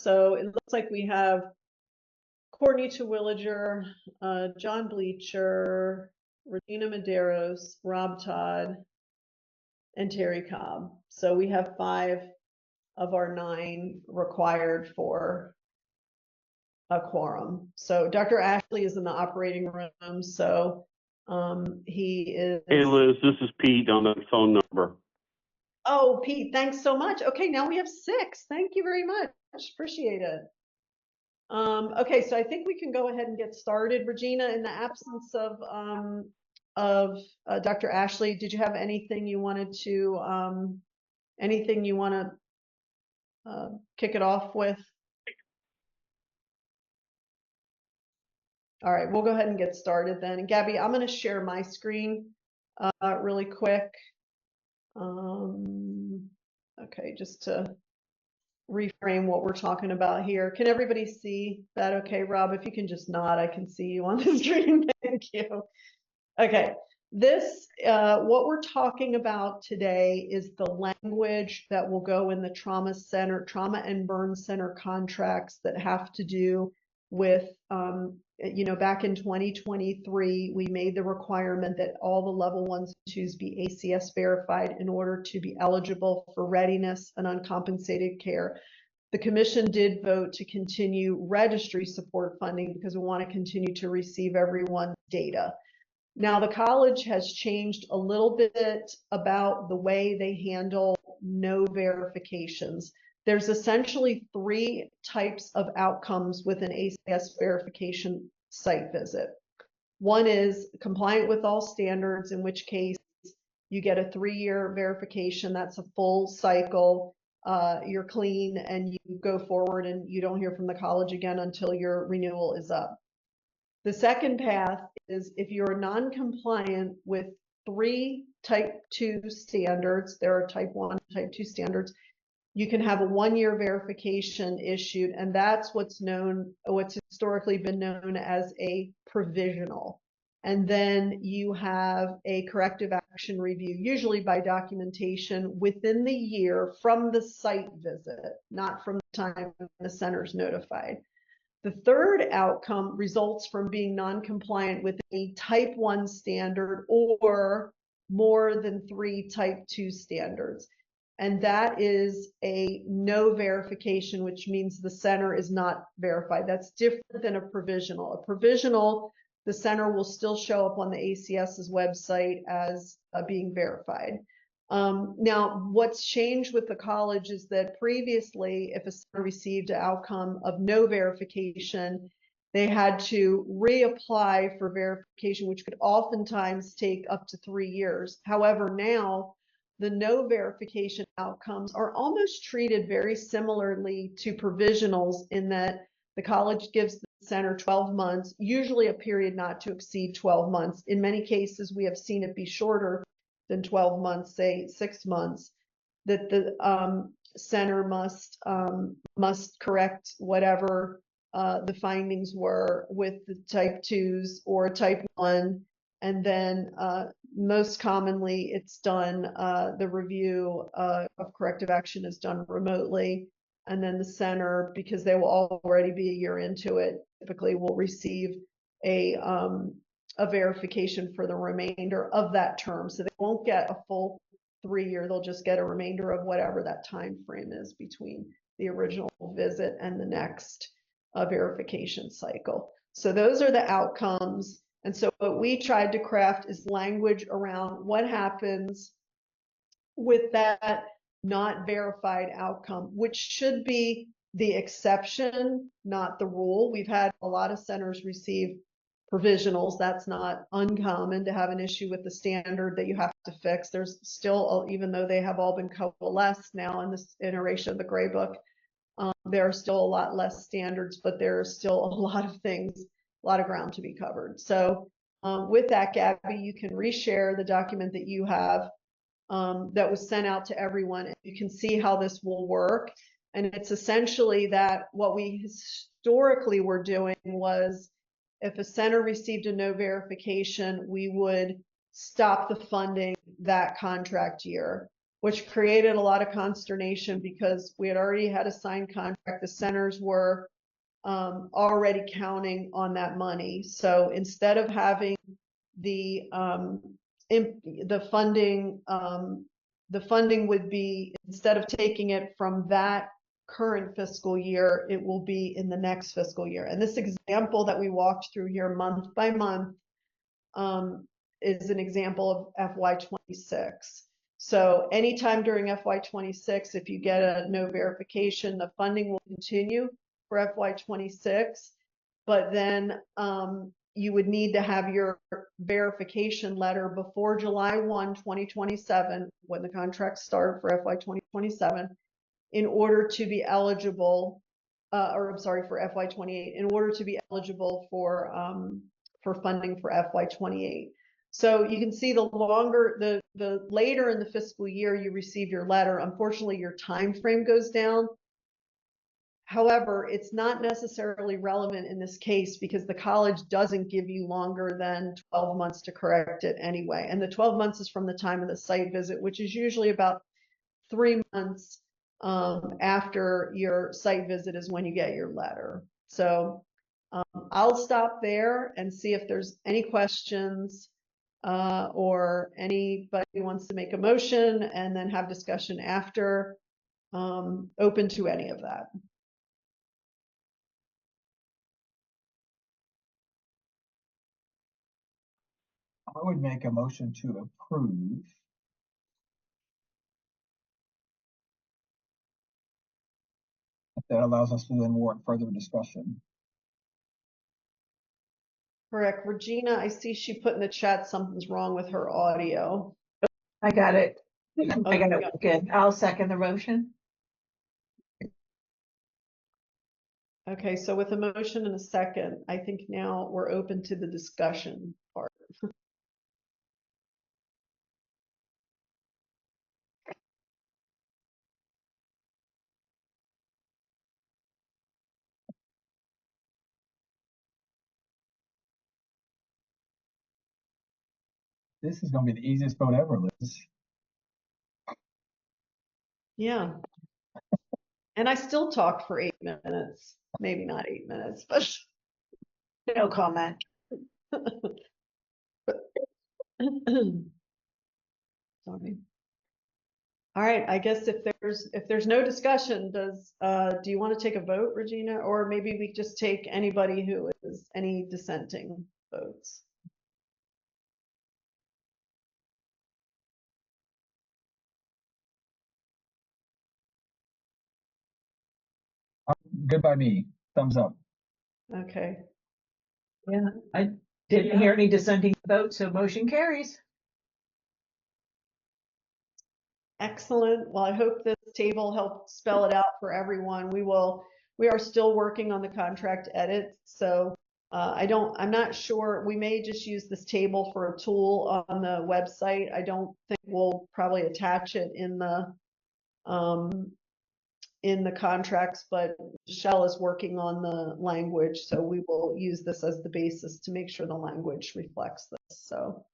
So it looks like we have Courtney Terwilliger, John Bleacher, Regina Medeiros, Rob Todd, and Terry Cobb. So we have 5 of our 9 required for a quorum. So Dr. Ashley is in the operating room. So he is. Hey Liz, this is Pete on the phone number. Oh, Pete, thanks so much. Okay, now we have 6. Thank you very much. Appreciate it. Okay, so I think we can go ahead and get started. Regina, in the absence of Dr. Ashley, did you have anything you wanted to kick it off with? All right, we'll go ahead and get started then. And Gabby, I'm going to share my screen really quick. Okay, just to reframe what we're talking about here. Can everybody see that okay, Rob? If you can just nod, I can see you on the screen. Thank you. Okay, this, what we're talking about today is the language that will go in the trauma and burn center contracts that have to do with, back in 2023, we made the requirement that all the level 1s and 2s be ACS verified in order to be eligible for readiness and uncompensated care. The commission did vote to continue registry support funding because we want to continue to receive everyone's data. Now, the college has changed a little bit about the way they handle no verifications. There's essentially 3 types of outcomes with an ACS verification site visit. One is compliant with all standards, in which case you get a 3-year verification. That's a full cycle. You're clean and you go forward and you don't hear from the college again until your renewal is up. The second path is if you're non-compliant with 3 type 2 standards, there are type 1 and type 2 standards, you can have a 1-year verification issued, and that's what's historically been known as a provisional. And then you have a corrective action review, usually by documentation within the year from the site visit, not from the time the center's notified. The third outcome results from being non-compliant with a type 1 standard or more than 3 type 2 standards. And that is a no verification, which means the center is not verified. That's different than a provisional. A provisional, the center will still show up on the ACS's website as being verified. Now, what's changed with the college is that previously, if a center received an outcome of no verification, they had to reapply for verification, which could oftentimes take up to 3 years. However, now the no verification outcomes are almost treated very similarly to provisionals in that the college gives the center 12 months, usually a period not to exceed 12 months. In many cases, we have seen it be shorter than 12 months, say 6 months, that the center must correct whatever the findings were with the type 2s or type 1. And then most commonly it's done, the review of corrective action is done remotely. And then the center, because they will already be a year into it, typically will receive a verification for the remainder of that term. So they won't get a full 3-year, they'll just get a remainder of whatever that time frame is between the original visit and the next verification cycle. So those are the outcomes. And so what we tried to craft is language around what happens with that not verified outcome, which should be the exception, not the rule. We've had a lot of centers receive provisionals. That's not uncommon to have an issue with the standard that you have to fix. There's still, even though they have all been coalesced now in this iteration of the Gray Book, there are still a lot less standards, but there are still a lot of things, a lot of ground to be covered. So with that, Gabby, you can reshare the document that you have that was sent out to everyone, and you can see how this will work. And it's essentially that what we historically were doing was, if a center received a no verification, we would stop the funding that contract year. which created a lot of consternation because we had already had a signed contract. The centers were already counting on that money. So instead of having the funding, the funding would be, instead of taking it from that current fiscal year, it will be in the next fiscal year. And this example that we walked through here month by month is an example of FY26. So anytime during FY26, if you get a no verification, the funding will continue for FY26, but then you would need to have your verification letter before July 1, 2027, when the contracts start for FY 2027, in order to be eligible, or I'm sorry, for FY 28, in order to be eligible for funding for FY 28. So you can see the longer, the later in the fiscal year you receive your letter, unfortunately your time frame goes down. However, it's not necessarily relevant in this case because the college doesn't give you longer than 12 months to correct it anyway. And the 12 months is from the time of the site visit, which is usually about 3 months after your site visit is when you get your letter. So I'll stop there and see if there's any questions or anybody wants to make a motion and then have discussion after. Open to any of that. I would make a motion to approve. If that allows us to then warrant further discussion. Correct. Regina, I see she put in the chat something's wrong with her audio. I got it. Oh, I got you it. got- Good. I'll second the motion. Okay, so with a motion and a second, I think now we're open to the discussion part. This is going to be the easiest vote ever, Liz. Yeah. And I still talked for 8 minutes. Maybe not 8 minutes, but No comment. sorry. All right, I guess if there's no discussion, do you want to take a vote, Regina? Or maybe we just take anybody who is any dissenting votes. Good by me. Thumbs up. Okay. Yeah, I didn't hear any dissenting votes, so motion carries. Excellent. Well, I hope this table helped spell it out for everyone. We are still working on the contract edits. So I'm not sure, we may just use this table for a tool on the website. I don't think we'll probably attach it in the contracts, but Michelle is working on the language. So we will use this as the basis to make sure the language reflects this. So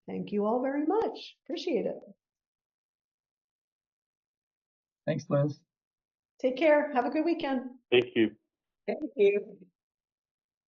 thank you all very much. Appreciate it. Thanks, Liz. Take care. Have a good weekend. Thank you. Thank you.